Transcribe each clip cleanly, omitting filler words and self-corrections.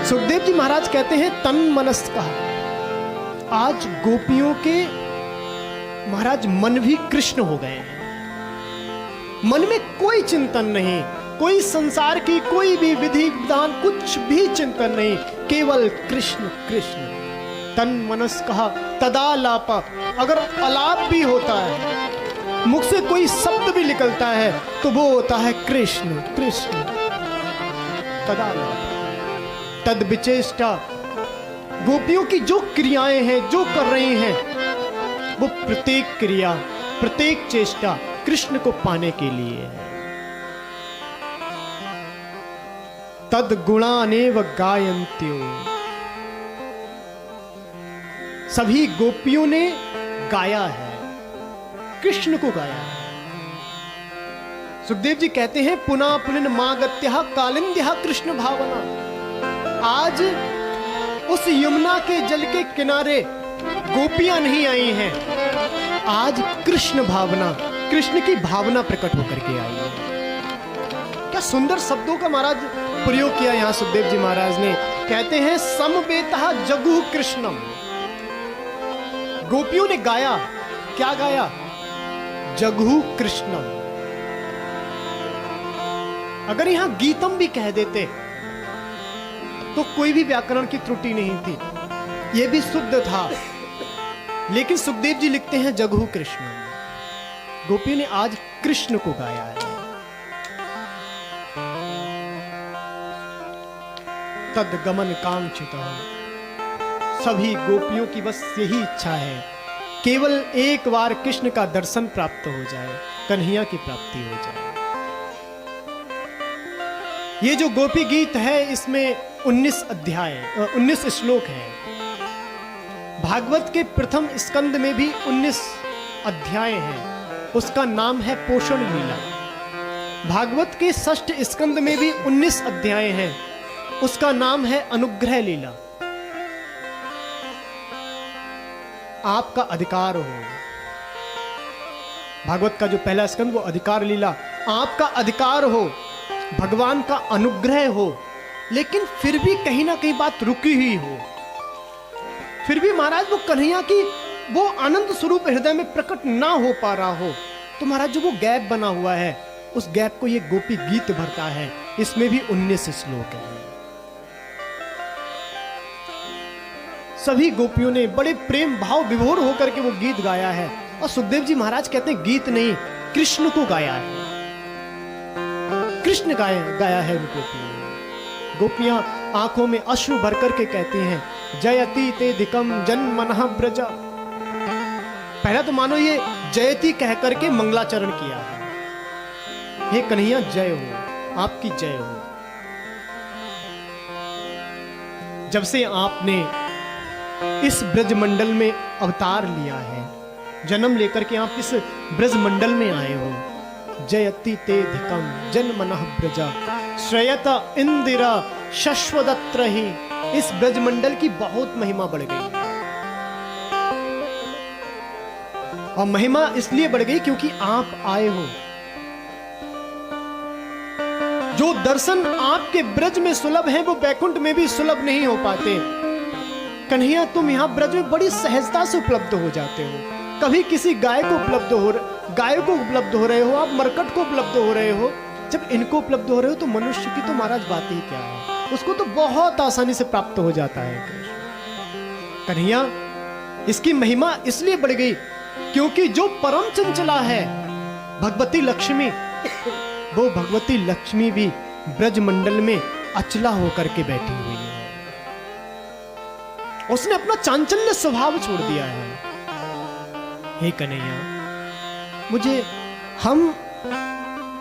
सुखदेव जी महाराज कहते हैं तन मनस का, आज गोपियों के महाराज मन भी कृष्ण हो गए हैं। मन में कोई चिंतन नहीं, कोई संसार की कोई भी विधि विधान, कुछ भी चिंतन नहीं, केवल कृष्ण कृष्ण। तन मनस कहा तदालाप, अगर अलाप भी होता है, मुख से कोई शब्द भी निकलता है तो वो होता है कृष्ण कृष्ण। तदालाप तद विचेष्टा, गोपियों की जो क्रियाएं हैं, जो कर रही हैं, वो प्रत्येक क्रिया प्रत्येक चेष्टा कृष्ण को पाने के लिए है। तद गुणानेव गायन्त्यो, सभी गोपियों ने गाया है, कृष्ण को गाया है। सुखदेव जी कहते हैं पुनः पुनः मागत्या कालिंद्या कृष्ण भावना, आज उस यमुना के जल के किनारे गोपियां नहीं आई हैं, आज कृष्ण भावना, कृष्ण की भावना प्रकट होकर के आई है। क्या सुंदर शब्दों का महाराज प्रयोग किया यहां सुखदेव जी महाराज ने। कहते हैं समवेतः जगु कृष्णम, गोपियों ने गाया, क्या गाया? जगु कृष्णम। अगर यहां गीतम भी कह देते तो कोई भी व्याकरण की त्रुटि नहीं थी, यह भी शुद्ध था, लेकिन सुखदेव जी लिखते हैं जगहु कृष्ण। गोपी ने आज कृष्ण को गाया है। तद गमन कांक्षिता, सभी गोपियों की बस यही इच्छा है, केवल एक बार कृष्ण का दर्शन प्राप्त हो जाए, कन्हैया की प्राप्ति हो जाए। ये जो गोपी गीत है इसमें 19 अध्याय 19 श्लोक है। भागवत के प्रथम स्कंद में भी 19 अध्याय हैं, उसका नाम है पोषण लीला। भागवत के षष्ठ स्कंद में भी 19 अध्याय हैं, उसका नाम है अनुग्रह लीला। आपका अधिकार हो, भागवत का जो पहला स्कंद वो अधिकार लीला, आपका अधिकार हो, भगवान का अनुग्रह हो, लेकिन फिर भी कहीं ना कहीं बात रुकी हुई हो, फिर भी महाराज वो कन्हैया की वो आनंद स्वरूप हृदय में प्रकट ना हो पा रहा हो, तो महाराज जो वो गैप बना हुआ है, उस गैप को ये गोपी गीत भरता है। इसमें भी 19 श्लोक है। सभी गोपियों ने बड़े प्रेम भाव विभोर होकर के वो गीत गाया है। और सुखदेव जी महाराज कहते हैं गीत नहीं, कृष्ण को गाया है, कृष्ण गाया है उन गोपियों ने। गोपियां आंखों में अश्रु भर करके कहती हैं जयति ते धिकम जन्मनः ब्रज। पहला तो मानो ये जयति कह करके मंगलाचरण किया है, हे कन्हैया जय हो, आपकी जय हो। जब से आपने इस ब्रजमंडल में अवतार लिया है, जन्म लेकर के आप इस ब्रजमंडल में आए हो, जयति ते धिकम जन्मनः ब्रजा श्रेयत इंदिरा शश्वदत्र ही। इस ब्रजमंडल की बहुत महिमा बढ़ गई, और महिमा इसलिए बढ़ गई क्योंकि आप आए हो। जो दर्शन आपके ब्रज में सुलभ हैं, वो बैकुंठ में भी सुलभ नहीं हो पाते। कन्हैया तुम यहां ब्रज में बड़ी सहजता से उपलब्ध हो जाते हो। कभी किसी गाय को उपलब्ध हो रहे हो, आप मरकट को उपलब्ध हो रहे हो, जब इनको उपलब्ध हो रहे हो तो मनुष्य की तो महाराज बात ही क्या है, उसको तो बहुत आसानी से प्राप्त हो जाता है कृष्ण। कन्हैया इसकी महिमा इसलिए बढ़ गई क्योंकि जो परम चंचला है भगवती लक्ष्मी, वो भगवती लक्ष्मी भी ब्रजमंडल में अचला होकर के बैठी हुई है। उसने अपना चांचल्य स्वभाव छोड़ दिया है। हे कन्हैया, मुझे हम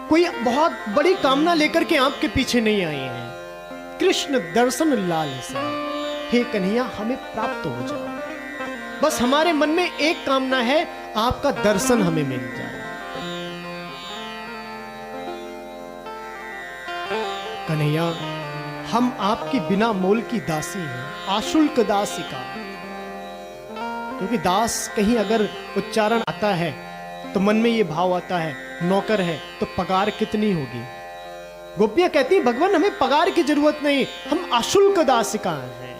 कोई बहुत बड़ी कामना लेकर के आपके पीछे नहीं आए हैं, कृष्ण दर्शन लालसा। हे कन्हैया हमें प्राप्त हो जाए, बस हमारे मन में एक कामना है, आपका दर्शन हमें मिल जाए। कन्हैया हम आपकी बिना मोल की दासी हैं, आशुल्क दासिका। क्योंकि दास कहीं अगर उच्चारण आता है तो मन में ये भाव आता है, नौकर है तो पगार कितनी होगी, गोपियां कहती हैं भगवान हमें पगार की जरूरत नहीं, हम अशुल्क दासिका हैं।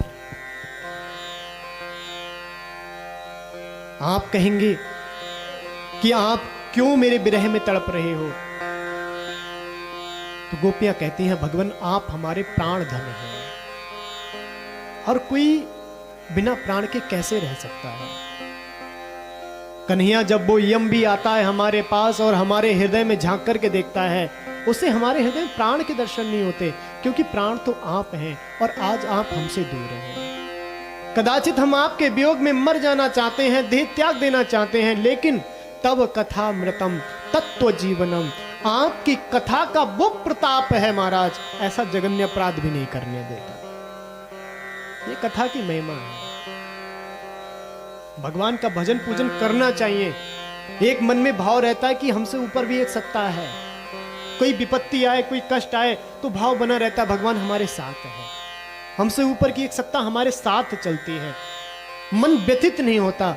आप कहेंगे कि आप क्यों मेरे विरह में तड़प रहे हो? तो गोपियां कहती हैं भगवान आप हमारे प्राण धन हैं, और कोई बिना प्राण के कैसे रह सकता है? कन्हैया जब वो यम भी आता है हमारे पास और हमारे हृदय में झांक करके देखता है, उसे हमारे हृदय में प्राण के दर्शन नहीं होते, क्योंकि प्राण तो आप हैं और आज आप हमसे दूर हैं। कदाचित हम आपके वियोग में मर जाना चाहते हैं, देह त्याग देना चाहते हैं, लेकिन तब कथा मृतम तत्व जीवनम, आपकी कथा का वो प्रताप है महाराज, ऐसा जघन्य अपराध भी नहीं करने देता। ये कथा की महिमा है। भगवान का भजन पूजन करना चाहिए। एक मन में भाव रहता है कि हमसे ऊपर भी एक सत्ता है, कोई विपत्ति आए, कोई कष्ट आए तो भाव बना रहता है भगवान हमारे साथ है, हमसे ऊपर की एक सत्ता हमारे साथ चलती है, मन व्यथित नहीं होता।